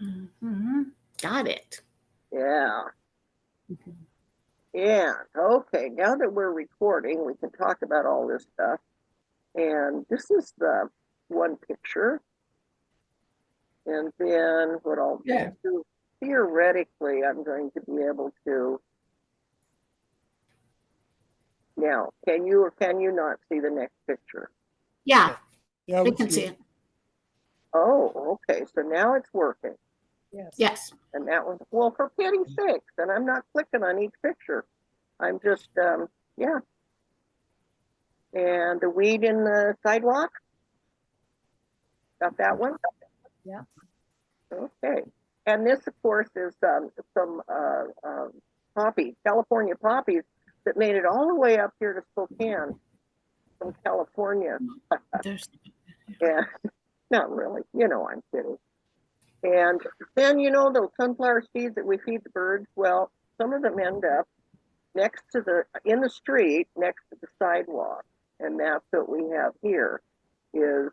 Mhm. Got it. Yeah. And okay, now that we're recording, we can talk about all this stuff. And this is the one picture. And then what I'll Yeah. do, theoretically, I'm going to be able to. Now, can you or can you not see the next picture? Yeah, Yeah, we can see it. Oh, okay. So now it's working. Yes. Yes. And that one, well, for pity's sakes, and I'm not clicking on each picture. I'm just, yeah. And the weed in the sidewalk. Got that one? Yeah. Okay. And this, of course, is some poppies, California poppies that made it all the way up here to Spokane from California. There's Yeah, not really. You know, I'm kidding. And then, you know, those sunflower seeds that we feed the birds, well, some of them end up next to in the street, next to the sidewalk. And that's what we have here is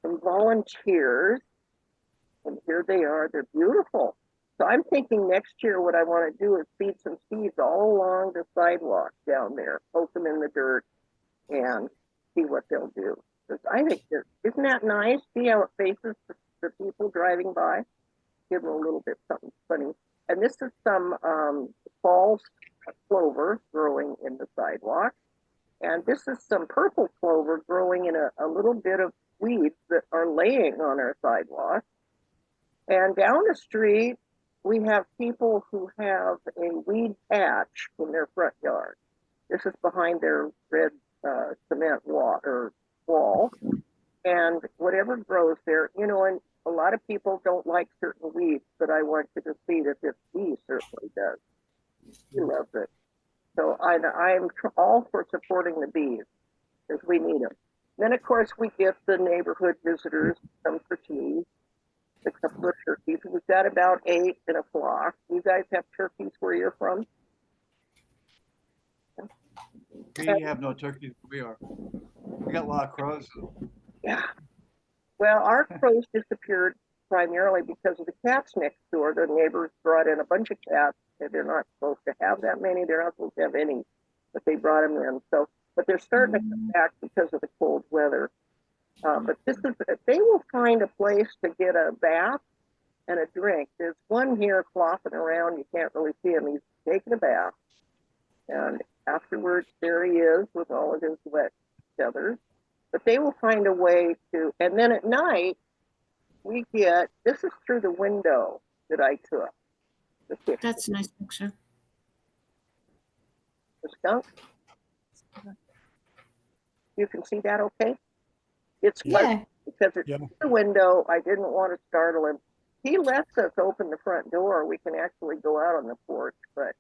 some volunteers. And here they are. They're beautiful. So I'm thinking next year what I want to do is feed some seeds all along the sidewalk down there, poke them in the dirt and see what they'll do. Because I think isn't that nice? See how it faces the people driving by? Give them a little bit something funny. And this is some fall clover growing in the sidewalk. And this is some purple clover growing in a little bit of weeds that are laying on our sidewalk. And down the street, we have people who have a weed patch in their front yard. This is behind their red cement wall. And whatever grows there, you know, and a lot of people don't like certain weeds, but I want you to see that this bee certainly does. He loves it. So I'm all for supporting the bees because we need them. Then, of course, we get the neighborhood visitors come for tea. A couple of turkeys. We've got about 8 in a flock. You guys have turkeys where you're from? We have no turkeys where we are. We got a lot of crows. Yeah. Well, our crows disappeared primarily because of the cats next door. The neighbors brought in a bunch of cats. They're not supposed to have that many. They're not supposed to have any, but they brought them in. So, but they're starting to come back because of the cold weather. But they will find a place to get a bath and a drink. There's one here flopping around. You can't really see him. He's taking a bath. And afterwards, there he is with all of his wet feathers. But they will find a way to, and then at night, this is through the window that I took. That's a nice picture. The skunk. You can see that okay? It's Yeah. because it's through the window. I didn't want to startle him. He lets us open the front door. We can actually go out on the porch, but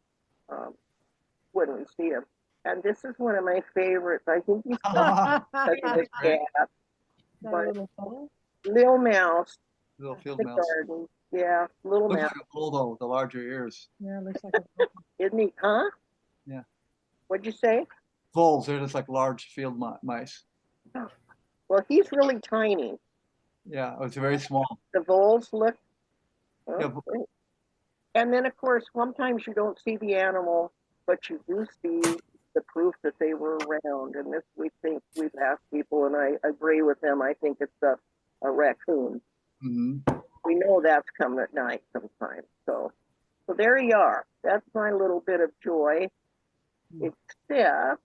when we see him. And this is one of my favorites. I think he's got his cat. Little mouse. Little field the mouse. garden. Yeah, little Looks mouse. like a bull with the larger ears. Yeah, looks like a Isn't he? Huh? Yeah. What'd you say? Voles, they're just like large field mice. Well, he's really tiny. Yeah, it's very small. The voles look. Yeah. Great. And then, of course, sometimes you don't see the animal, but you do see the proof that they were around. And this, we've asked people, and I agree with them. I think it's a raccoon. Mm-hmm. We know that's coming at night sometimes. So there you are. That's my little bit of joy. Except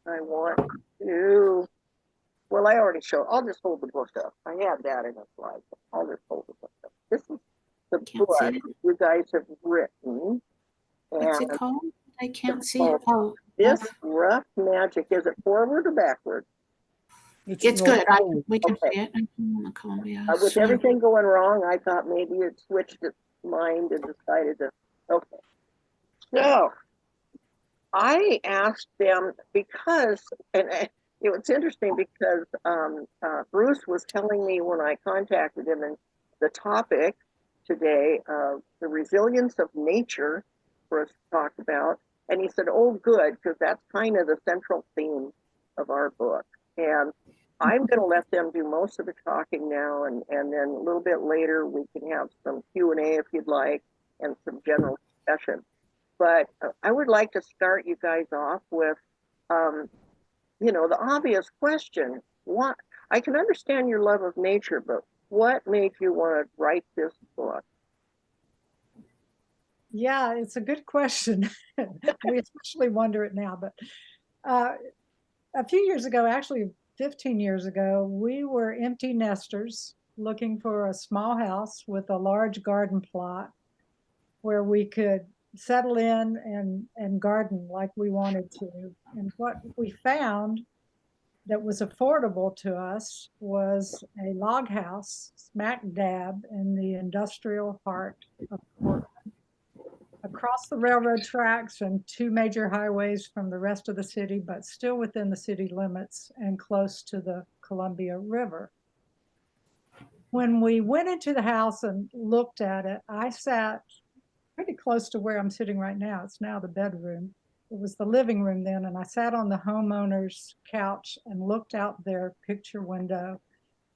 I want to. Well, I already showed. I'll just hold the book up. I had that in a slide. I'll just hold the book up. This is the book you guys have written. What's it called? I can't see it. Oh, this rough magic. Is it forward or backward? It's good. We can see it. Columbia. With everything going wrong, I thought maybe it switched its mind and decided to. Okay. So I asked them because, and it's interesting because Bruce was telling me when I contacted him, and the topic today of the resilience of nature for us to talk about, and he said, "Oh, good," because that's kind of the central theme of our book. And I'm going to let them do most of the talking now, and then a little bit later we can have some Q&A if you'd like, and some general discussion. But I would like to start you guys off with, you know, the obvious question. What, I can understand your love of nature, but what made you want to write this book? Yeah, it's a good question. We especially wonder it now, but a few years ago, actually 15 years ago, we were empty nesters looking for a small house with a large garden plot where we could settle in and garden like we wanted to. And what we found that was affordable to us was a log house smack dab in the industrial heart of Portland, across the railroad tracks and two major highways from the rest of the city, but still within the city limits and close to the Columbia River. When we went into the house and looked at it, I sat pretty close to where I'm sitting right now. It's now the bedroom. It was the living room then, and I sat on the homeowner's couch and looked out their picture window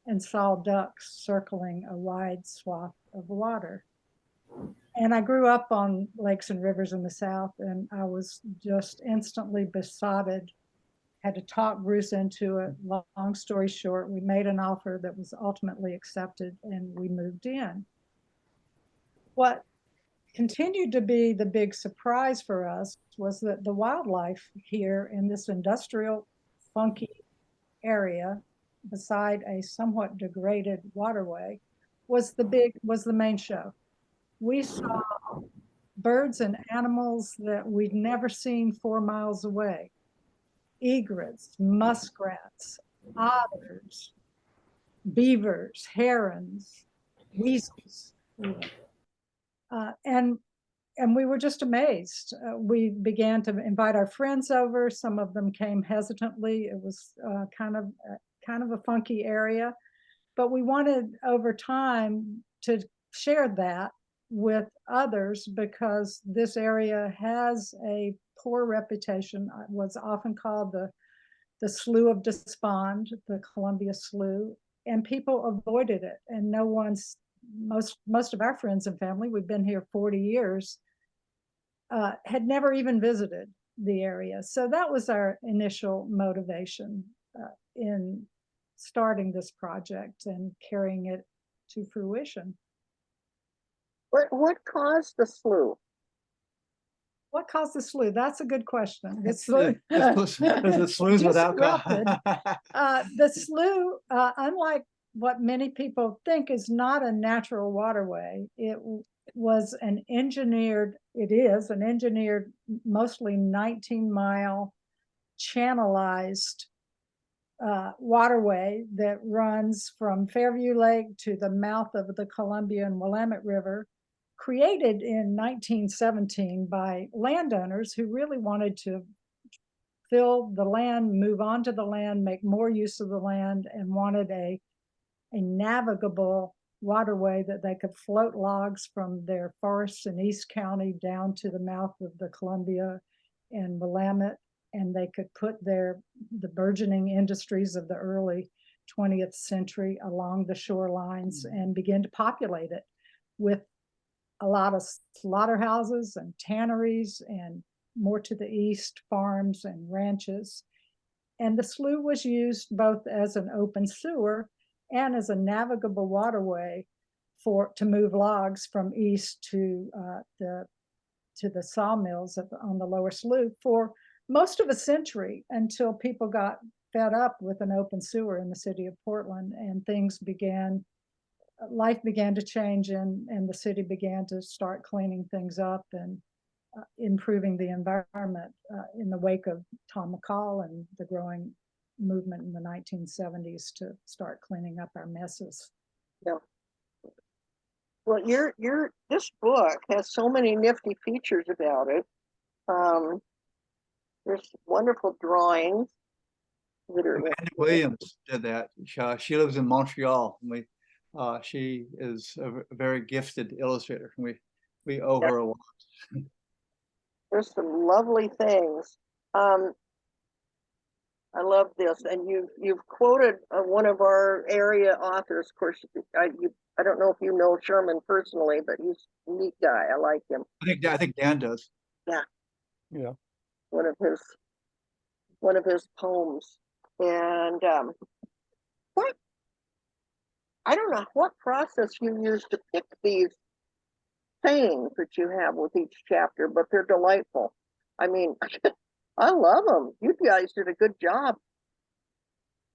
and saw ducks circling a wide swath of water. And I grew up on lakes and rivers in the South, and I was just instantly besotted. Had to talk Bruce into it. Long story short, we made an offer that was ultimately accepted, and we moved in. What continued to be the big surprise for us was that the wildlife here in this industrial, funky area, beside a somewhat degraded waterway, was the main show. We saw birds and animals that we'd never seen 4 miles away. Egrets, muskrats, otters, beavers, herons, weasels. And we were just amazed. We began to invite our friends over. Some of them came hesitantly. It was kind of a funky area, but we wanted over time to share that with others because this area has a poor reputation. It was often called the Slough of Despond, the Columbia Slough, and people avoided it. And no one's most of our friends and family, we've been here 40 years, had never even visited the area. So that was our initial motivation in starting this project and carrying it to fruition. What caused the slough? What caused the slough? That's a good question. The sloughs without the slough, unlike what many people think, is not a natural waterway. It is an engineered, mostly 19-mile channelized waterway that runs from Fairview Lake to the mouth of the Columbia and Willamette River, created in 1917 by landowners who really wanted to fill the land, move on to the land, make more use of the land, and wanted a navigable waterway that they could float logs from their forests in East County down to the mouth of the Columbia and Willamette, and they could put the burgeoning industries of the early 20th century along the shorelines and begin to populate it with a lot of slaughterhouses and tanneries, and more to the east, farms and ranches. And the slough was used both as an open sewer and as a navigable waterway to move logs from east to the sawmills on the lower slough for most of a century, until people got fed up with an open sewer in the city of Portland, and life began to change, and the city began to start cleaning things up and improving the environment in the wake of Tom McCall and the growing movement in the 1970s to start cleaning up our messes. Yeah. Well, this book has so many nifty features about it. There's wonderful drawings that are. Amanda Williams did that. She lives in Montreal. And she is a very gifted illustrator. We owe her a lot. There's some lovely things. I love this, and you've quoted one of our area authors. Of course, I don't know if you know Sherman personally, but he's a neat guy. I like him. I think Dan does. Yeah, Yeah. one of his poems, and what I don't know what process you use to pick these sayings that you have with each chapter, but they're delightful. I mean, I love them. You guys did a good job.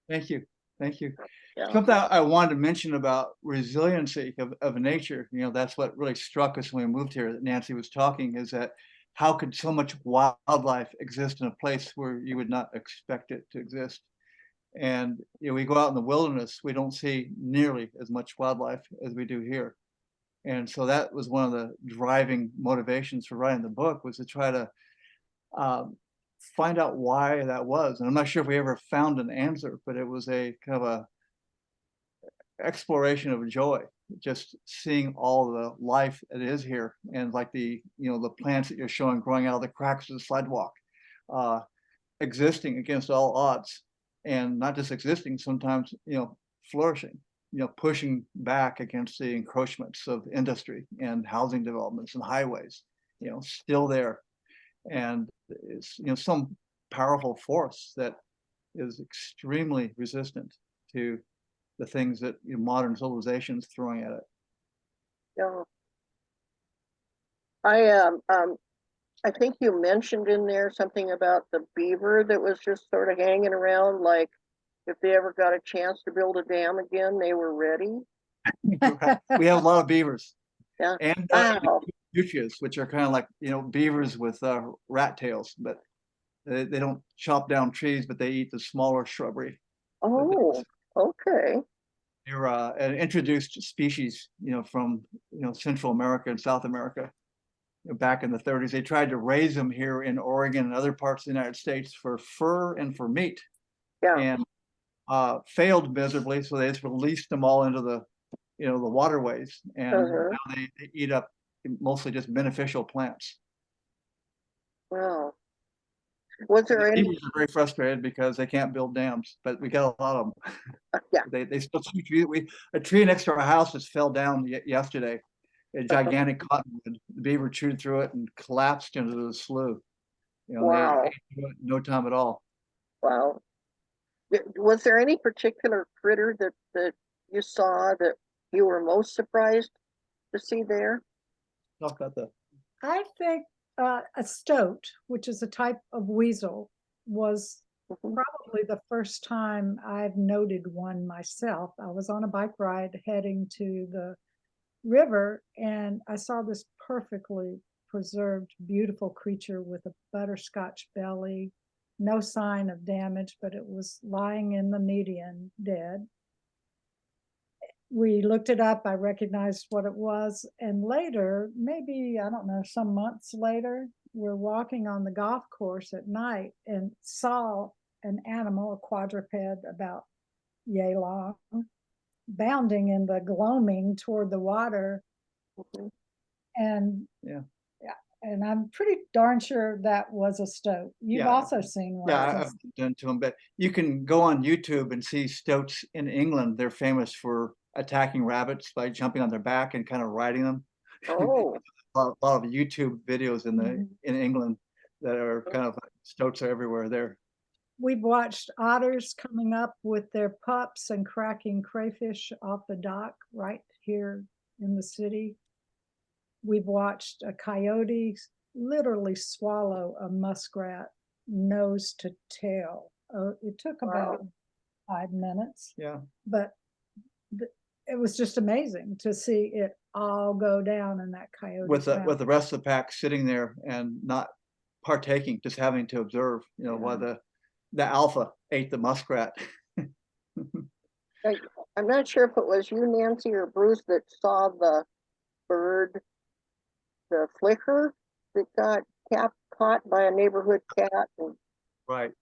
Thank you. Thank you. Yeah. Something I wanted to mention about resiliency of nature, that's what really struck us when we moved here, that Nancy was talking, is that how could so much wildlife exist in a place where you would not expect it to exist? And we go out in the wilderness, we don't see nearly as much wildlife as we do here. And so that was one of the driving motivations for writing the book, was to try to find out why that was. And I'm not sure if we ever found an answer, but it was a kind of a exploration of joy, just seeing all the life that is here, and like the plants that you're showing growing out of the cracks of the sidewalk, existing against all odds, and not just existing, sometimes flourishing, pushing back against the encroachments of industry and housing developments and highways, still there. And it's some powerful force that is extremely resistant to the things that modern civilization is throwing at it. Yeah. I think you mentioned in there something about the beaver that was just sort of hanging around, like if they ever got a chance to build a dam again, they were ready. We have a lot of beavers. Yeah. And Wow. fuchsias, which are kind of like beavers with rat tails, but they don't chop down trees, but they eat the smaller shrubbery. Oh, okay. They're an introduced species, from Central America and South America. Back in the 30s, they tried to raise them here in Oregon and other parts of the United States for fur and for meat, Yeah. and failed miserably. So they just released them all into the waterways, and Uh-huh. now they eat up mostly just beneficial plants. Wow. Was there The any? beavers are very frustrated because they can't build dams, but we got a lot of them. Yeah. They still chew trees. A tree next to our house just fell down yesterday. A gigantic cottonwood. The beaver chewed through it and collapsed into the slough. Wow. They ate it in no time at all. Wow. Was there any particular critter that you saw that you were most surprised to see there? Talk about that. I think a stoat, which is a type of weasel, was Mhm. probably the first time I've noted one myself. I was on a bike ride heading to the river, and I saw this perfectly preserved, beautiful creature with a butterscotch belly, no sign of damage, but it was lying in the median dead. We looked it up, I recognized what it was, and later, maybe, I don't know, some months later, we're walking on the golf course at night and saw an animal, a quadruped about yay long, bounding in the gloaming toward the water. Mhm. And Yeah. and I'm pretty darn sure that was a stoat. You've Yeah. also seen one. Yeah, I've done to them, but you can go on YouTube and see stoats in England. They're famous for attacking rabbits by jumping on their back and kind of riding them. Oh, A lot of YouTube videos Mhm. in England that are kind of stoats are everywhere there. We've watched otters coming up with their pups and cracking crayfish off the dock right here in the city. We've watched a coyote literally swallow a muskrat nose to tail. It took about 5 minutes, Yeah. but it was just amazing to see it all go down in that coyote. With the rest of the pack sitting there and not partaking, just having to observe, while the alpha ate the muskrat. I'm not sure if it was you, Nancy, or Bruce that saw the bird, the flicker that got caught by a neighborhood cat. And Right.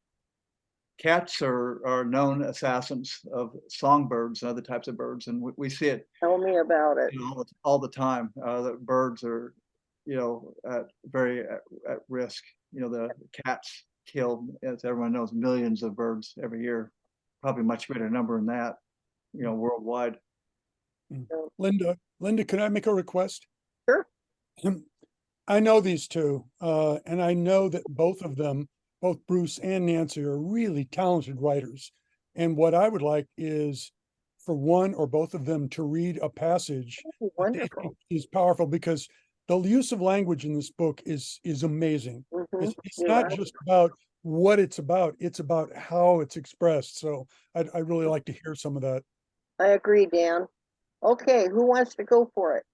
Cats are known assassins of songbirds and other types of birds, and we see it tell me about it. all the time. The birds are, very at risk. The cats kill, as everyone knows, millions of birds every year, probably much greater number than that, worldwide. Linda, can I make a request? Sure. I know these two, and I know that both of them, both Bruce and Nancy, are really talented writers. And what I would like is for one or both of them to read a passage that they Wonderful. think is powerful, because the use of language in this book is amazing. Mhm. It's You're not right. just about what it's about how it's expressed. So I'd really like to hear some of that. I agree, Dan. Okay, who wants to go for it?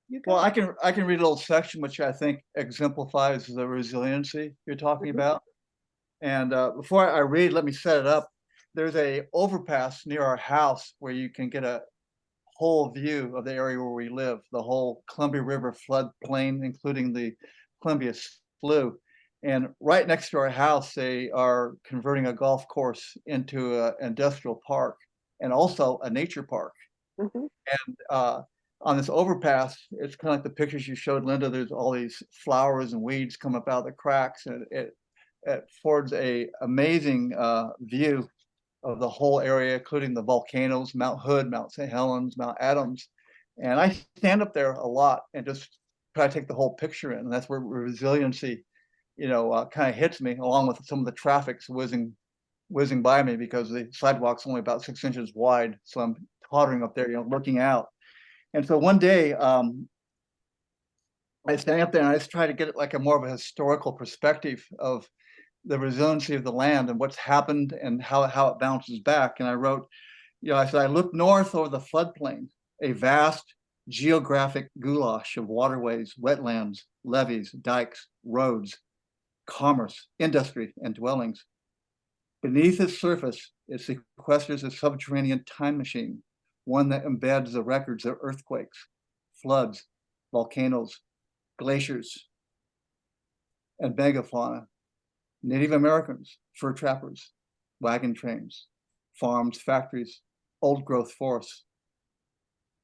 You Well, go. I can read a little section which I think exemplifies the resiliency you're talking about. And before I read, let me set it up. There's a overpass near our house where you can get a whole view of the area where we live, the whole Columbia River floodplain, including the Columbia Slough. And right next to our house, they are converting a golf course into an industrial park and also a nature park. Mhm. And on this overpass, it's kind of like the pictures you showed, Linda. There's all these flowers and weeds come up out of the cracks, and it affords a amazing view of the whole area, including the volcanoes, Mount Hood, Mount St. Helens, Mount Adams. And I stand up there a lot and just try to take the whole picture in. And that's where resiliency, kind of hits me, along with some of the traffic's whizzing by me, because the sidewalk's only about 6 inches wide. So I'm tottering up there, looking out. And so one day, I stand up there and I just try to get like a more of a historical perspective of the resiliency of the land and what's happened and how it bounces back. And I wrote, I said, I look north over the floodplain, a vast geographic goulash of waterways, wetlands, levees, dikes, roads, commerce, industry, and dwellings. Beneath its surface, it sequesters a subterranean time machine, one that embeds the records of earthquakes, floods, volcanoes, glaciers, and megafauna, Native Americans, fur trappers, wagon trains, farms, factories, old growth forests.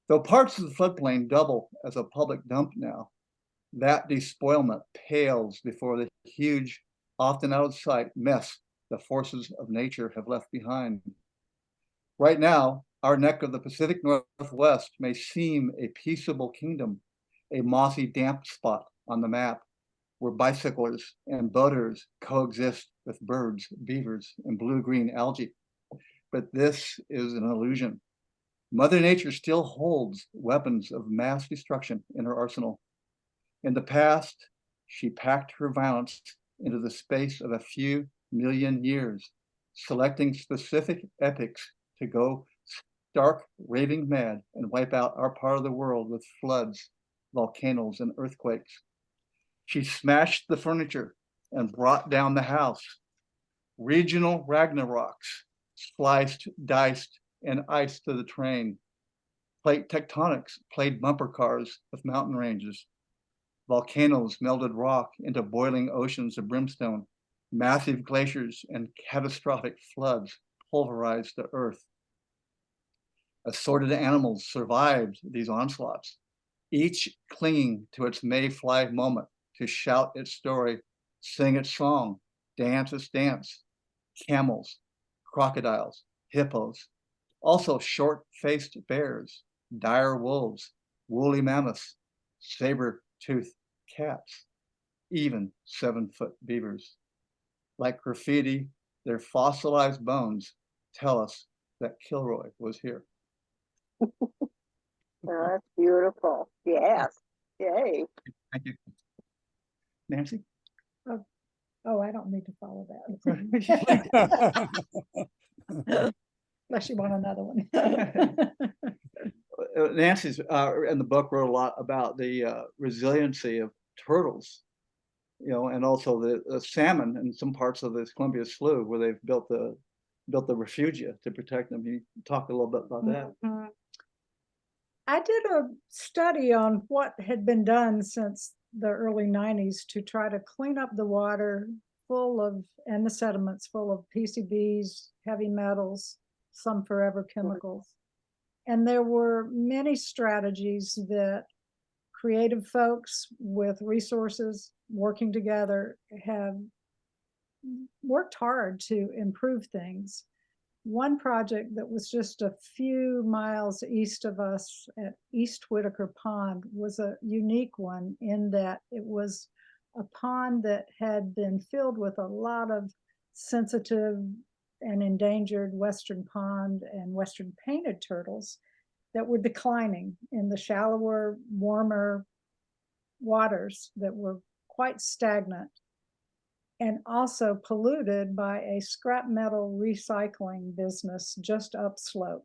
Though parts of the floodplain double as a public dump now, that despoilment pales before the huge, often out of sight mess the forces of nature have left behind. Right now, our neck of the Pacific Northwest may seem a peaceable kingdom, a mossy, damp spot on the map, where bicyclers and boaters coexist with birds, beavers, and blue-green algae. But this is an illusion. Mother Nature still holds weapons of mass destruction in her arsenal. In the past, she packed her violence into the space of a few million years, selecting specific epochs to go stark, raving mad and wipe out our part of the world with floods, volcanoes, and earthquakes. She smashed the furniture and brought down the house. Regional Ragnaroks sliced, diced, and iced to the train. Plate tectonics played bumper cars with mountain ranges. Volcanoes melted rock into boiling oceans of brimstone. Massive glaciers and catastrophic floods pulverized the earth. Assorted animals survived these onslaughts, each clinging to its mayfly moment to shout its story, sing its song, dance its dance. Camels, crocodiles, hippos, also short-faced bears, dire wolves, woolly mammoths, saber-toothed cats, even 7-foot beavers. Like graffiti, their fossilized bones tell us that Kilroy was here. Oh, that's beautiful. Yes. Yay. Thank you. Nancy? Oh, I don't need to follow that. Unless you want another one. Nancy's in the book wrote a lot about the resiliency of turtles, and also the salmon in some parts of this Columbia Slough where they've built the refugia to protect them. You talk a little bit about that. Mhm. I did a study on what had been done since the early 90s to try to clean up the water and the sediments full of PCBs, heavy metals, some forever chemicals. And there were many strategies that creative folks with resources working together have worked hard to improve things. One project that was just a few miles east of us at East Whitaker Pond was a unique one in that it was a pond that had been filled with a lot of sensitive and endangered Western pond and Western painted turtles that were declining in the shallower, warmer waters that were quite stagnant, and also polluted by a scrap metal recycling business just upslope.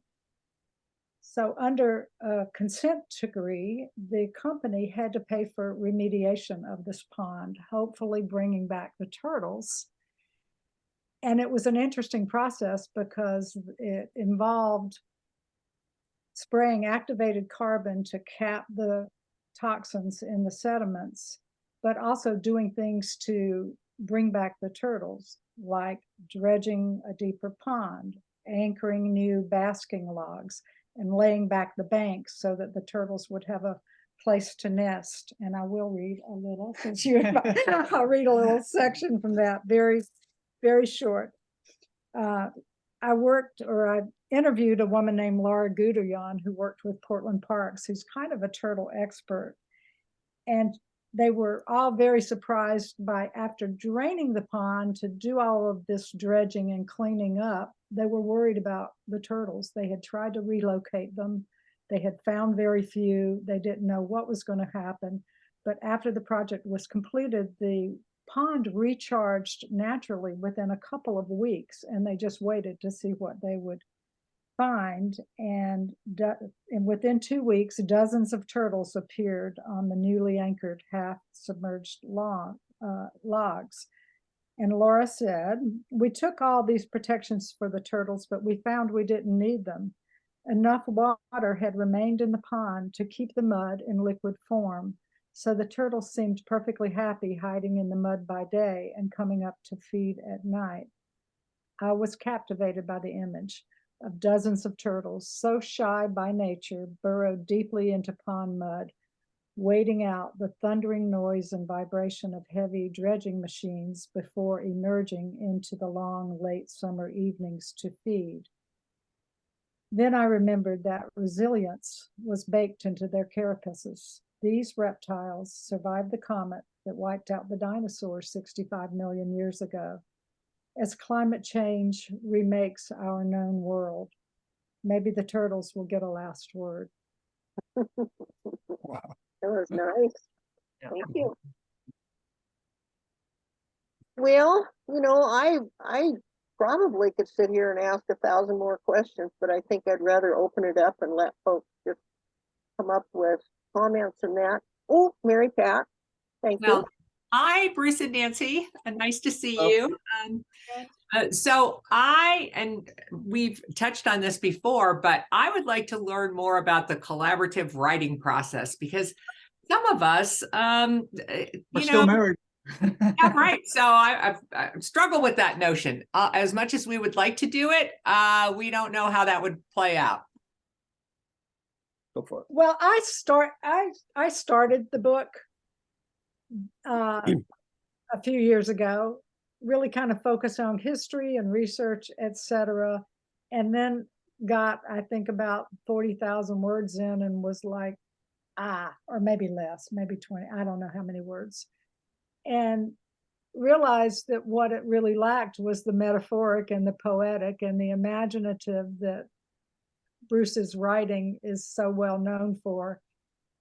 So under a consent decree, the company had to pay for remediation of this pond, hopefully bringing back the turtles. And it was an interesting process because it involved spraying activated carbon to cap the toxins in the sediments, but also doing things to bring back the turtles, like dredging a deeper pond, anchoring new basking logs, and laying back the banks so that the turtles would have a place to nest. And I will read a little, since you, I'll read a little section from that, very, very short. I interviewed a woman named Laura Guderian who worked with Portland Parks, who's kind of a turtle expert. And they were all very surprised by, after draining the pond to do all of this dredging and cleaning up, they were worried about the turtles. They had tried to relocate them. They had found very few. They didn't know what was going to happen. But after the project was completed, the pond recharged naturally within a couple of weeks, and they just waited to see what they would find. And within 2 weeks, dozens of turtles appeared on the newly anchored half-submerged logs. And Laura said, "We took all these protections for the turtles, but we found we didn't need them. Enough water had remained in the pond to keep the mud in liquid form. So the turtles seemed perfectly happy hiding in the mud by day and coming up to feed at night." I was captivated by the image of dozens of turtles, so shy by nature, burrowed deeply into pond mud, waiting out the thundering noise and vibration of heavy dredging machines before emerging into the long late summer evenings to feed. Then I remembered that resilience was baked into their carapaces. These reptiles survived the comet that wiped out the dinosaurs 65 million years ago. As climate change remakes our known world, maybe the turtles will get a last word. Wow. That was nice. Yeah. Thank you. Well, I probably could sit here and ask 1,000 more questions, but I think I'd rather open it up and let folks just come up with comments on that. Oh, Mary Pat, thank you. Hi, Bruce and Nancy. Nice to see Oh. you. So and we've touched on this before, but I would like to learn more about the collaborative writing process, because some of us, We're still married. yeah, right. So I struggle with that notion. As much as we would like to do it, we don't know how that would play out. Go for it. Well, I started the book a few years ago, really kind of focused on history and research, etc. And then got, I think, about 40,000 words in and was like, or maybe less, maybe 20, I don't know how many words. And realized that what it really lacked was the metaphoric and the poetic and the imaginative that Bruce's writing is so well known for,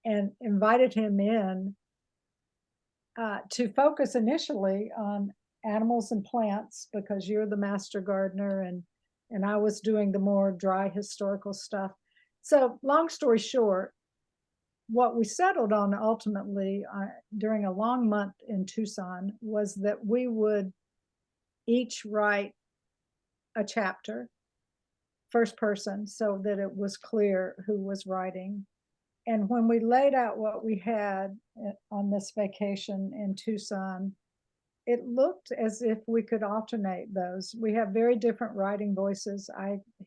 and invited him in to focus initially on animals and plants, because you're the master gardener and I was doing the more dry historical stuff. So long story short, what we settled on ultimately during a long month in Tucson was that we would each write a chapter, first person, so that it was clear who was writing. And when we laid out what we had on this vacation in Tucson, it looked as if we could alternate those. We have very different writing voices.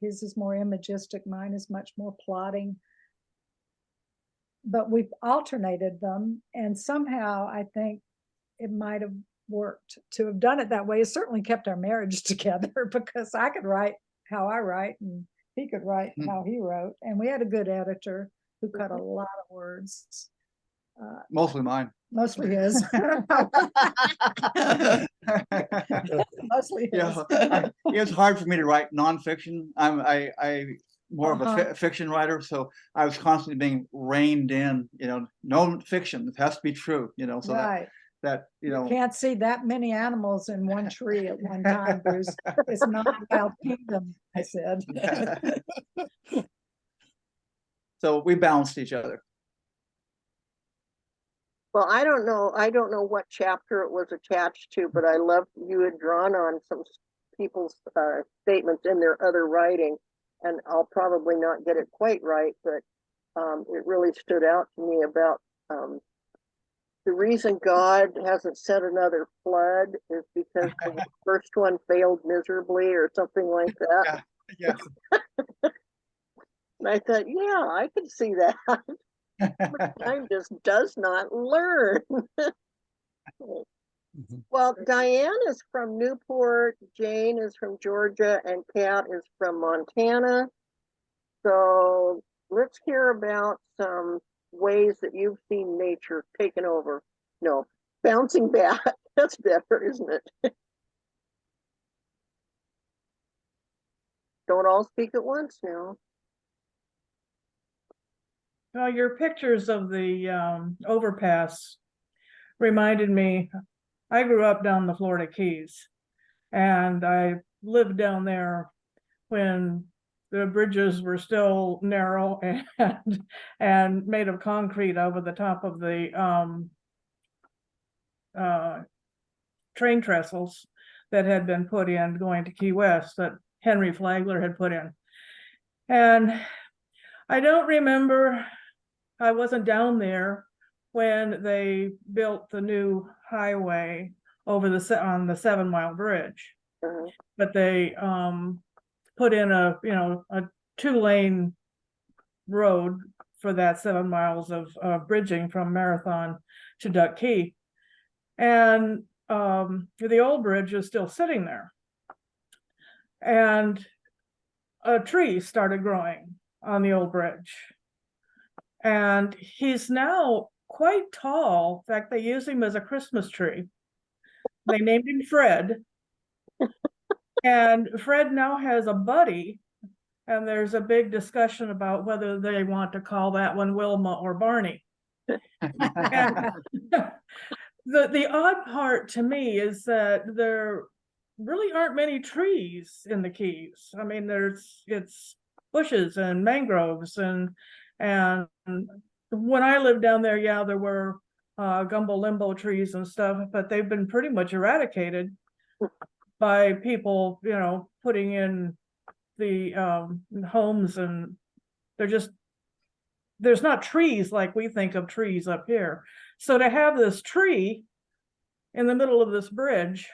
His is more imagistic, mine is much more plotting. But we've alternated them, and somehow I think it might have worked. To have done it that way has certainly kept our marriage together, because I could write how I write and he could write how he wrote. And we had a good editor who cut a lot of words. Mostly mine. Mostly his. Mostly his. It's hard for me to write nonfiction. I more of a fiction writer, so I was constantly being reined in. No fiction. It has to be true. So Right. that You can't see that many animals in one tree at one time, Bruce. It's not a wild kingdom, I said. So we balanced each other. Well, I don't know what chapter it was attached to, but I loved you had drawn on some people's statements in their other writing, and I'll probably not get it quite right, but it really stood out to me about the reason God hasn't sent another flood is because the first one failed miserably or something like that. Yeah. And I thought, yeah, I could see that. Time just does not learn. Well, Diane is from Newport, Jane is from Georgia, and Kat is from Montana. So let's hear about some ways that you've seen nature taken over. No, bouncing back. That's better, isn't it? Don't all speak at once now. Well, your pictures of the overpass reminded me, I grew up down the Florida Keys, and I lived down there when the bridges were still narrow and made of concrete over the top of the train trestles that had been put in going to Key West, that Henry Flagler had put in. And I don't remember, I wasn't down there when they built the new highway over on the 7 Mile Bridge, but they put in a 2-lane road for that 7 miles of bridging from Marathon to Duck Key. And the old bridge is still sitting there. And a tree started growing on the old bridge. And he's now quite tall. In fact, they use him as a Christmas tree. They named him Fred. And Fred now has a buddy, and there's a big discussion about whether they want to call that one Wilma or Barney. And the odd part to me is that there really aren't many trees in the Keys. I mean, it's bushes and mangroves, and when I lived down there, yeah, there were gumbo limbo trees and stuff, but they've been pretty much eradicated by people, putting in the homes, and there's not trees like we think of trees up here. So to have this tree in the middle of this bridge,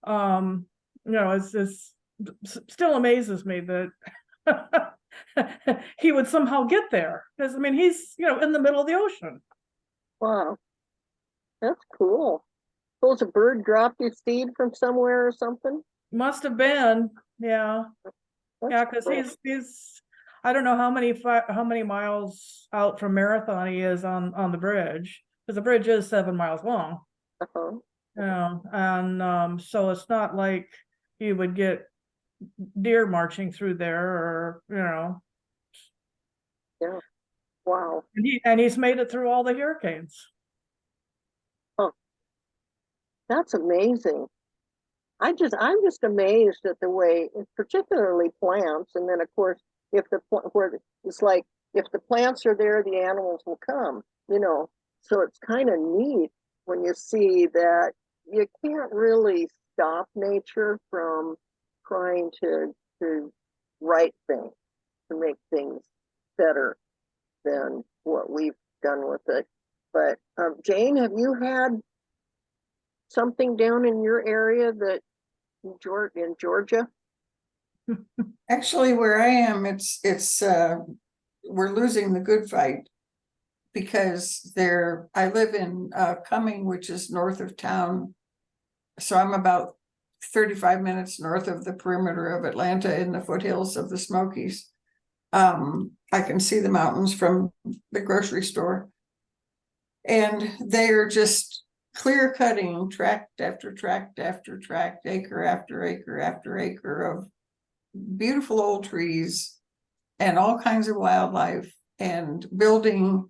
it's still amazes me that he would somehow get there, because I mean he's in the middle of the ocean. Wow, that's cool. Suppose a bird dropped his seed from somewhere or something. Must have been, yeah. Yeah, because cool. he's I don't know how many miles out from Marathon he is on the bridge, because the bridge is 7 miles long. And so it's not like you would get deer marching through there, or Yeah. Wow. And he's made it through all the hurricanes. Oh, that's amazing. I'm just amazed at the way, particularly plants, and then of course if the plants are there, the animals will come. So it's kind of neat when you see that you can't really stop nature from trying to right things, to make things better than what we've done with it. But Jane, have you had something down in your area that in Georgia? Actually, where I am, it's we're losing the good fight. because I live in Cumming, which is north of town. So I'm about 35 minutes north of the perimeter of Atlanta in the foothills of the Smokies. I can see the mountains from the grocery store. And they are just clear cutting tract after tract after tract, acre after acre after acre of beautiful old trees and all kinds of wildlife, and building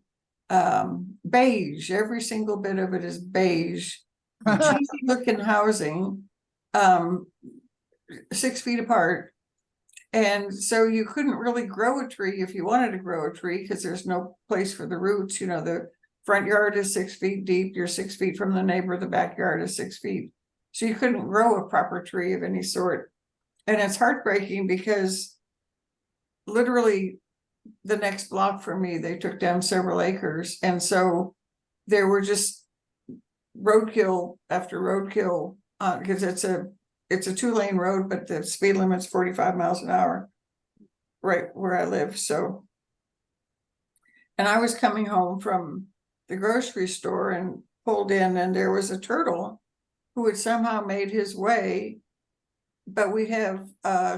beige. Every single bit of it is beige, cheesy looking housing, 6 feet apart. And so you couldn't really grow a tree if you wanted to grow a tree, because there's no place for the roots. You know, the front yard is 6 feet deep, you're 6 feet from the neighbor, the backyard is 6 feet. So you couldn't grow a proper tree of any sort. And it's heartbreaking because literally the next block from me, they took down several acres. And so there were just roadkill after roadkill, because it's a 2-lane road, but the speed limit's 45 miles an hour right where I live. So, and I was coming home from the grocery store and pulled in, and there was a turtle who had somehow made his way, but we have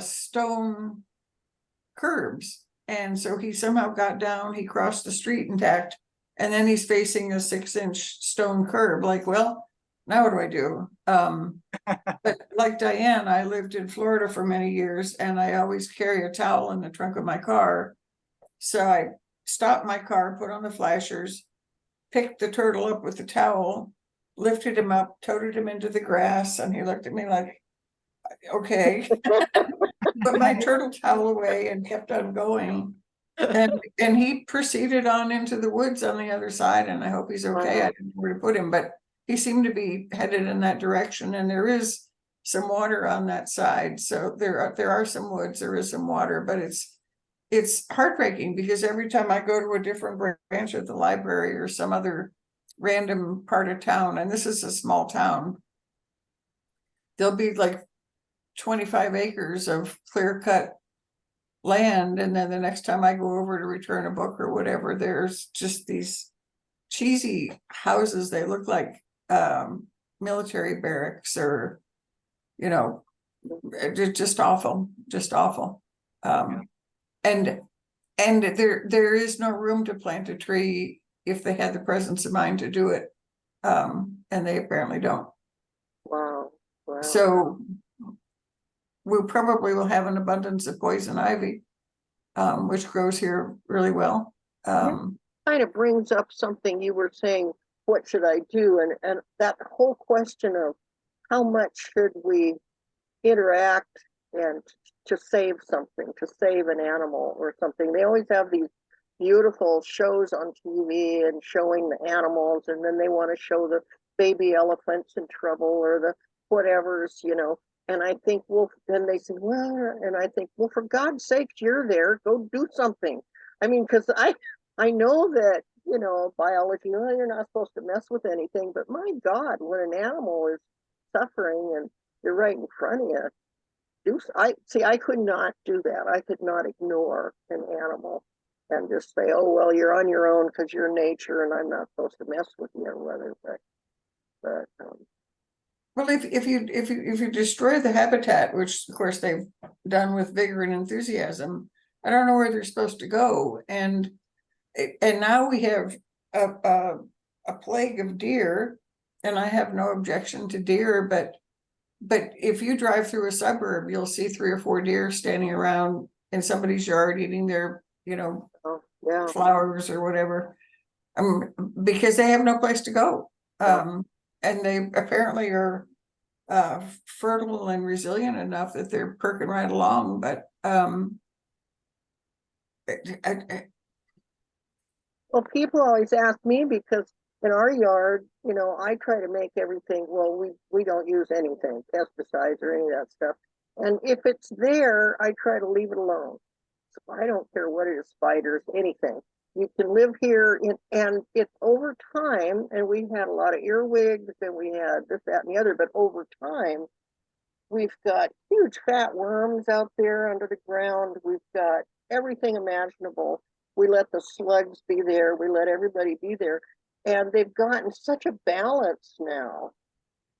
stone curbs. And so he somehow got down, he crossed the street intact, and then he's facing a 6-inch stone curb. Like, well, now what do I do? But like Diane, I lived in Florida for many years, and I always carry a towel in the trunk of my car. So I stopped my car, put on the flashers, picked the turtle up with the towel, lifted him up, toted him into the grass, and he looked at me like, okay. Put my turtle towel away and kept on going. And he proceeded on into the woods on the other side, and I hope he's okay. I didn't know where to put him, but he seemed to be headed in that direction, and there is some water on that side. So there are some woods, there is some water, but it's heartbreaking because every time I go to a different branch of the library or some other random part of town, and this is a small town, there'll be like 25 acres of clear-cut land, and then the next time I go over to return a book or whatever, there's just these cheesy houses. They look like military barracks, or just awful, and there is no room to plant a tree if they had the presence of mind to do it, and they apparently don't. Wow. So we probably will have an abundance of poison ivy, which grows here really well. Kind of brings up something you were saying, what should I do? And that whole question of how much should we interact and to save something, to save an animal or something. They always have these beautiful shows on TV and showing the animals, and then they want to show the baby elephants in trouble or the whatever's, and I think, well, then they say, well, and I think, well, for God's sake, you're there, go do something. I mean, because I know that, biology, you're not supposed to mess with anything, but my God, when an animal is suffering and you're right in front of you, I could not do that. I could not ignore an animal and just say, oh, well, you're on your own because you're nature and I'm not supposed to mess with you or whatever. But well, if you destroy the habitat, which of course they've done with vigor and enthusiasm, I don't know where they're supposed to go. And now we have a plague of deer, and I have no objection to deer, but if you drive through a suburb, you'll see 3 or 4 deer standing around in somebody's yard eating their, flowers or whatever, because they have no place to go. And they apparently are fertile and resilient enough that they're perking right along. But well, people always ask me because in our yard, I try to make everything, well, we don't use anything, pesticides or any of that stuff. And if it's there, I try to leave it alone. So I don't care what it is, spiders, anything. You can live here and it's over time, and we had a lot of earwigs and we had this, that, and the other, but over time, we've got huge fat worms out there under the ground. We've got everything imaginable. we let the slugs be there, we let everybody be there. And they've gotten such a balance now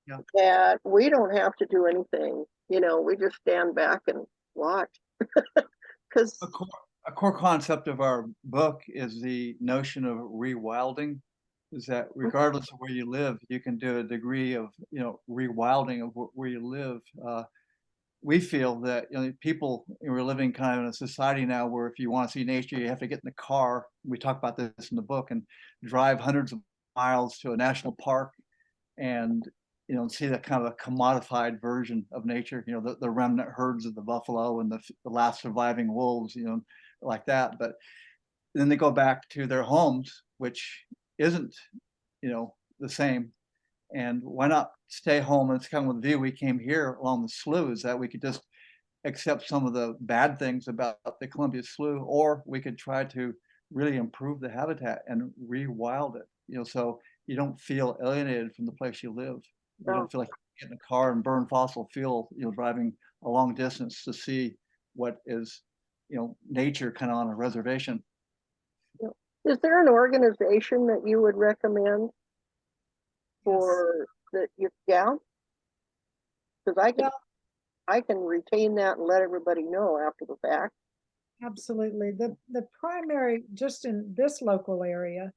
Yeah. that we don't have to do anything. You know, we just stand back and watch. Because A core concept of our book is the notion of rewilding, is that regardless of where you live, you can do a degree of, rewilding of where you live. We feel that, people, we're living kind of in a society now where if you want to see nature, you have to get in the car. We talk about this in the book, and drive hundreds of miles to a national park and, see that kind of a commodified version of nature, the remnant herds of the buffalo and the last surviving wolves, like that. But then they go back to their homes, which isn't, the same. And why not stay home? And it's kind of the view we came here along the slough, is that we could just accept some of the bad things about the Columbia Slough, or we could try to really improve the habitat and rewild it, so you don't feel alienated from the place you live. You don't feel like you get in a car and burn fossil fuel, driving a long distance to see what is, nature kind of on a reservation. is there an organization that you would recommend for that? Yeah, because I can retain that and let everybody know after the fact. Absolutely. The primary, just in this local area,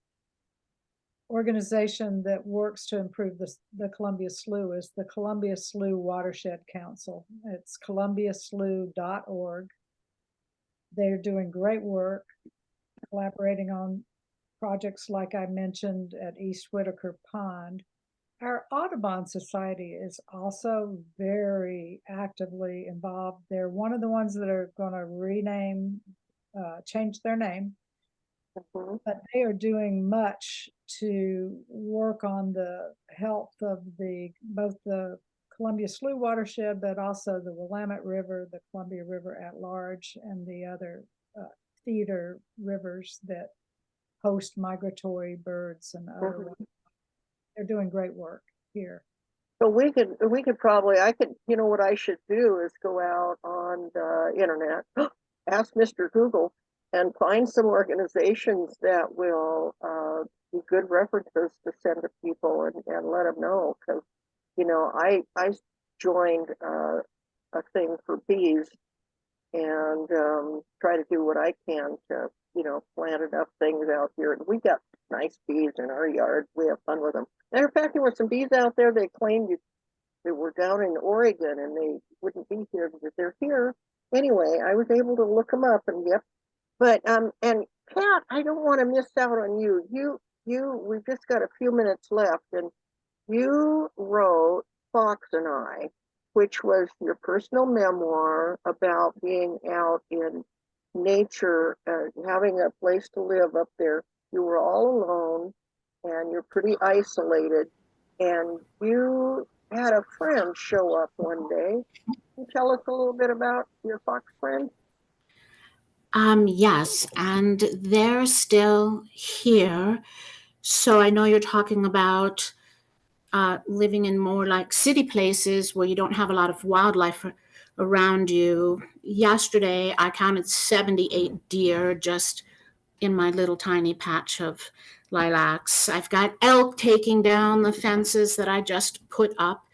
organization that works to improve the Columbia Slough is the Columbia Slough Watershed Council. It's columbiaslough.org. They're doing great work, collaborating on projects like I mentioned at East Whitaker Pond. Our Audubon Society is also very actively involved. They're one of the ones that are going to change their name, but they are doing much to work on the health of both the Columbia Slough watershed, but also the Willamette River, the Columbia River at large, and the other feeder rivers that host migratory birds and other ones. They're doing great work here. So we could probably, what I should do is go out on the internet, ask Mr. Google, and find some organizations that will be good references to send to people and let them know. Because, I joined a thing for bees and try to do what I can to, plant enough things out here. And we got nice bees in our yard. We have fun with them. Matter of fact, there were some bees out there. They claimed they were down in Oregon and they wouldn't be here, but they're here. Anyway, I was able to look them up and yep. But and Pat, I don't want to miss out on you. We've just got a few minutes left, and you wrote Fox and I, which was your personal memoir about being out in nature, having a place to live up there. You were all alone and you're pretty isolated, and you had a friend show up one day. Can you tell us a little bit about your fox friend? Yes, and they're still here. So I know you're talking about living in more like city places where you don't have a lot of wildlife around you. Yesterday, I counted 78 deer just in my little tiny patch of lilacs. I've got elk taking down the fences that I just put up.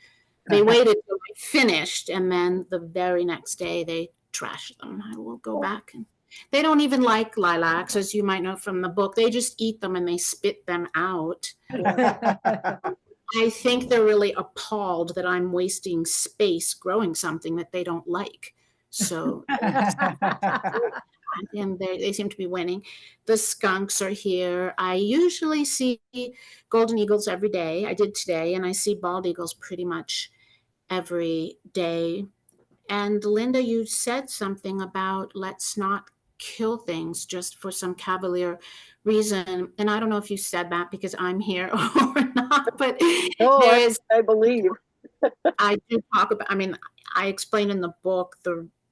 They waited till I finished, and then the very next day they trashed them. I will go back, and they don't even like lilacs, as you might know from the book. They just eat them and they spit them out. I think they're really appalled that I'm wasting space growing something that they don't like. So, and they seem to be winning. The skunks are here. I usually see golden eagles every day. I did today, and I see bald eagles pretty much every day. And Linda, you said something about let's not kill things just for some cavalier reason. And I don't know if you said that because I'm here or not, but I believe. I do talk about, I explained in the book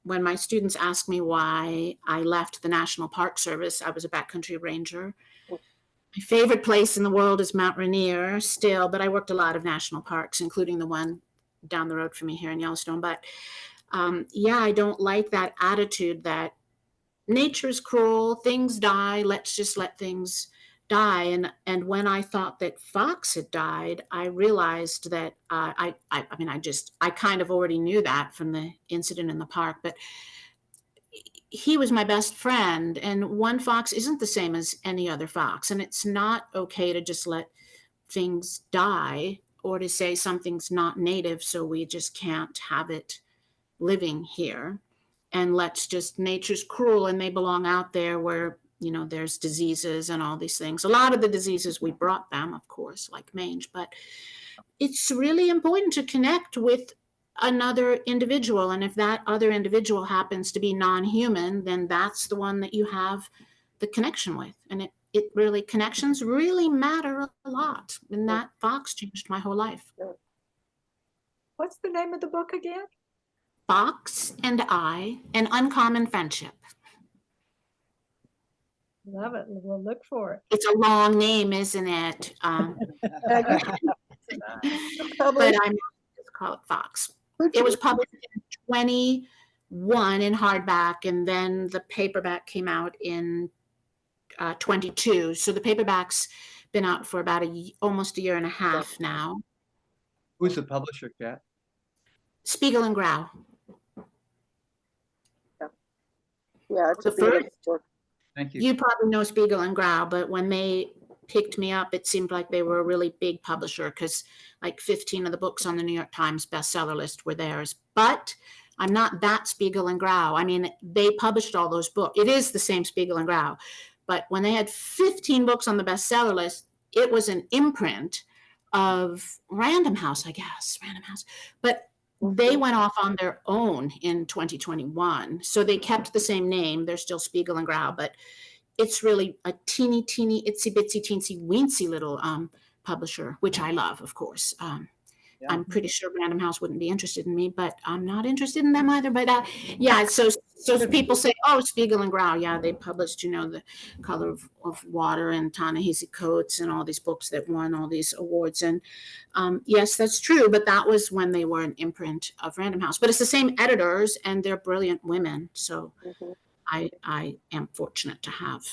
when my students ask me why I left the National Park Service, I was a backcountry ranger. My favorite place in the world is Mount Rainier still, but I worked a lot of national parks, including the one down the road from me here in Yellowstone. But I don't like that attitude that nature's cruel, things die, let's just let things die. And when I thought that Fox had died, I realized that I mean, I kind of already knew that from the incident in the park, but he was my best friend, and one fox isn't the same as any other fox, and it's not okay to just let things die or to say something's not native, so we just can't have it living here. And let's just, nature's cruel and they belong out there where, you know, there's diseases and all these things. A lot of the diseases we brought them, of course, like mange, but it's really important to connect with another individual. And if that other individual happens to be non-human, then that's the one that you have the connection with. And it really, connections really matter a lot. And that fox changed my whole life. What's the name of the book again? Fox and I, An Uncommon Friendship. Love it. We'll look for it. It's a long name, isn't it? But I'm just call it Fox. It was published in 21 in hardback, and then the paperback came out in 22. So the paperback's been out for about almost a year and a half now. Who's the publisher, Kat? Spiegel and Grau. Yeah, it's a The first- beautiful book. Thank you. You probably know Spiegel and Grau, but when they picked me up, it seemed like they were a really big publisher because like 15 of the books on the New York Times bestseller list were theirs. But I'm not that Spiegel and Grau. I mean, they published all those books. It is the same Spiegel and Grau. But when they had 15 books on the bestseller list, it was an imprint of Random House, I guess, Random House. But they went off on their own in 2021. So they kept the same name. They're still Spiegel and Grau, but it's really a teeny, itsy bitsy, teensy weensy little publisher, which I love, of course. I'm pretty sure Random House wouldn't be interested in me, but I'm not interested in them either. But yeah, so people say, oh, Spiegel and Grau, yeah, they published, you know, The Color of Water and Ta-Nehisi Coates and all these books that won all these awards. And yes, that's true, but that was when they were an imprint of Random House. But it's the same editors, and they're brilliant women. So I am fortunate to have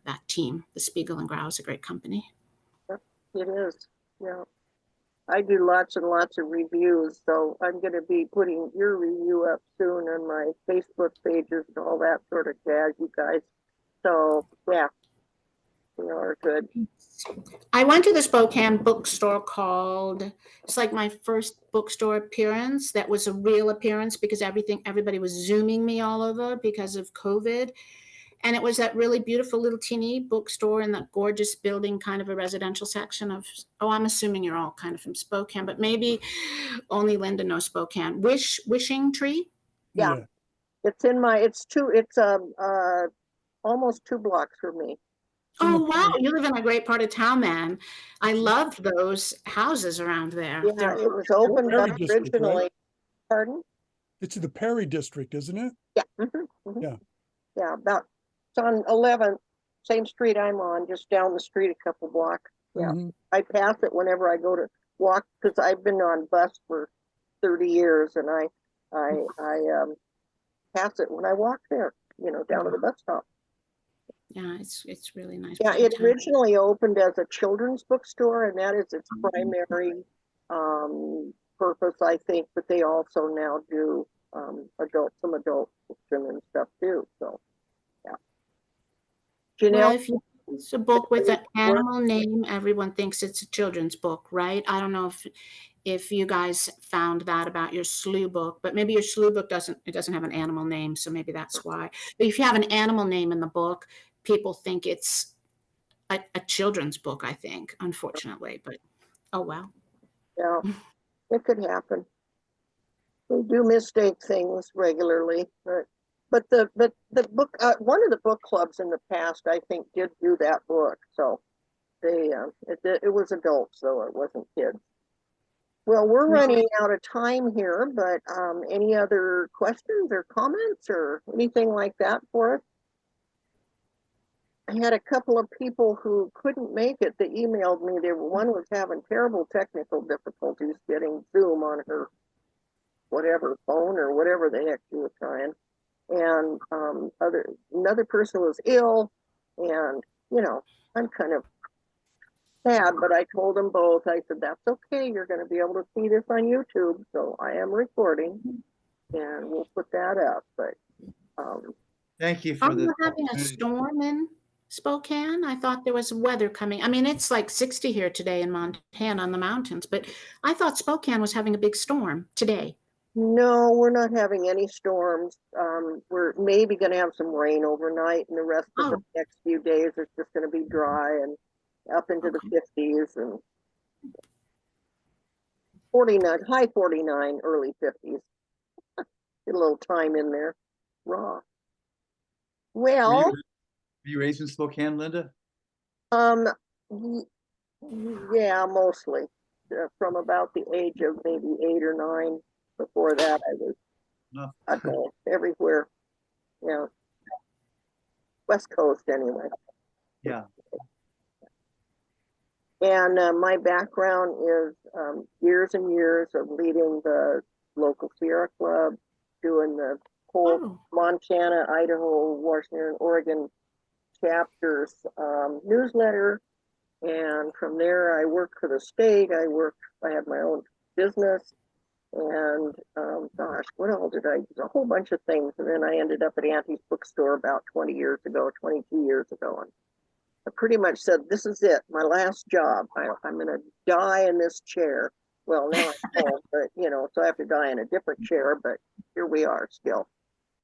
that team. The Spiegel and Grau is a great company. It is, yeah. I do lots and lots of reviews, so I'm going to be putting your review up soon on my Facebook pages and all that sort of jazz, you guys. So, yeah, you are good. I went to the Spokane bookstore called, it's like my first bookstore appearance. That was a real appearance because everybody was Zooming me all over because of COVID. And it was that really beautiful little teeny bookstore in that gorgeous building, kind of a residential section of, oh, I'm assuming you're all kind of from Spokane, but maybe only Linda knows Spokane. Wishing Tree? Yeah. It's in my, it's almost 2 blocks from me. Oh, wow. You live in a great part of town, then. I loved those houses around there. Yeah, it was opened up Perry district, right? originally. Pardon? It's the Perry district, isn't it? Yeah. Yeah. Yeah, it's on 11th, same street I'm on, just down the street a couple blocks. Yeah. I pass it whenever I go to walk because I've been on bus for 30 years, and I pass it when I walk there, you know, down to the bus stop. Yeah, it's really nice. Yeah, part of it town. originally opened as a children's bookstore, and that is its primary purpose, I think. But they also now do some adult fiction and stuff too. So, yeah. Janelle, Well, if it's a book with an animal name, everyone thinks it's a children's book, right? I don't know if you guys found that about your Slough book, but maybe your Slough book doesn't have an animal name, so maybe that's why. But if you have an animal name in the book, people think it's a children's book, I think, unfortunately. But oh well. yeah, it could happen. We do mistake things regularly, but the book, one of the book clubs in the past, I think, did do that book. So they it was adults, though it wasn't kids. Well, we're running out of time here, but any other questions or comments or anything like that for us? I had a couple of people who couldn't make it that emailed me. One was having terrible technical difficulties getting Zoom on her whatever phone or whatever the heck she was trying. and another person was ill, and I'm kind of sad, but I told them both, I said, that's okay, you're going to be able to see this on YouTube, so I am recording, and we'll put that up. But Thank you Are for this. you having a opportunity. storm in Spokane? I thought there was weather coming. I mean, it's like 60 here today in Montana on the mountains, but I thought Spokane was having a big storm today. no, we're not having any storms. We're maybe going to have some rain overnight, and the rest of the Oh. next few days it's just going to be dry and up into the 50s and 49, high 49, early 50s. Get a little time in there. Raw. Well, Were you raised in Spokane, Linda? y- yeah, mostly. From about the age of maybe 8 or 9. Before that, I was No. adult everywhere. Yeah. West Coast anyway. Yeah. And my background is years and years of leading the local Sierra Club, doing the whole Oh. Montana, Idaho, Washington, Oregon chapters newsletter. And from there, I worked for the state. I had my own business. And gosh, what all did I do? A whole bunch of things. And then I ended up at Auntie's bookstore about 20 years ago, 22 years ago. And I pretty much said, this is it, my last job. I'm going to die in this chair. Well, now I'm home, but so I have to die in a different chair, but here we are still.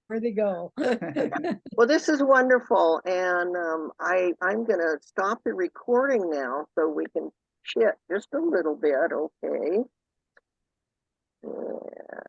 Where'd they go? Well, this is wonderful. And I'm going to stop the recording now so we can chit just a little bit, okay? Yeah.